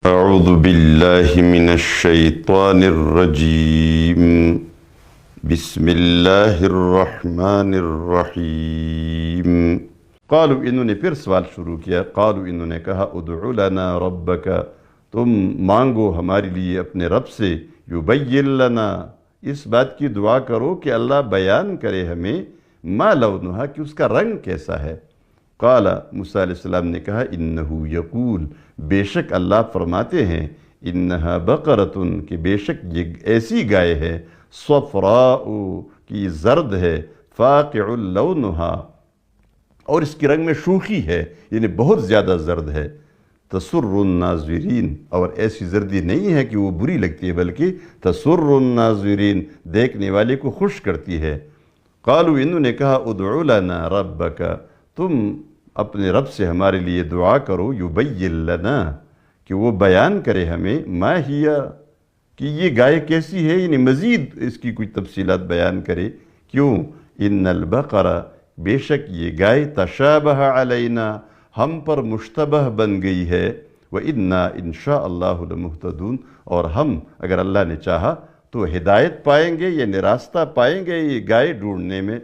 أعوذ بالله من الشيطان الرجيم بسم الله الرحمن الرحیم۔ قالوا انہوں نے پھر سوال شروع کیا، قالوا انہوں نے کہا ادعو لنا ربک، تم مانگو ہمارے لیے اپنے رب سے، یبین لنا، اس بات کی دعا کرو کہ اللہ بیان کرے ہمیں، ما لونہا، کہ اس کا رنگ کیسا ہے۔ قال موسیٰ علیہ السلام نے کہا انہو یقول، بے شک اللہ فرماتے ہیں، انہا بقرتن، کہ بے شک یہ ایسی گائے ہے، صفراء، کہ یہ زرد ہے، فاقع لونہا، اور اس کی رنگ میں شوخی ہے، یعنی بہت زیادہ زرد ہے، تسر الناظرین، اور ایسی زردی نہیں ہے کہ وہ بری لگتی ہے بلکہ تسر الناظرین، دیکھنے والے کو خوش کرتی ہے۔ قالوا انہوں نے کہا ادعو لنا ربک، تم اپنے رب سے ہمارے لیے دعا کرو، یبین لنا، کہ وہ بیان کرے ہمیں، ما ہی، کہ یہ گائے کیسی ہے، یعنی مزید اس کی کچھ تفصیلات بیان کرے۔ کیوں؟ ان البقرہ، بے شک یہ گائے، تشابہ علینا، ہم پر مشتبہ بن گئی ہے، وَإِنَّا إِن شَاءَ اللَّهُ لَمُهْتَدُونَ، اور ہم اگر اللہ نے چاہا تو ہدایت پائیں گے، یعنی راستہ پائیں گے یہ گائے ڈھونڈنے میں۔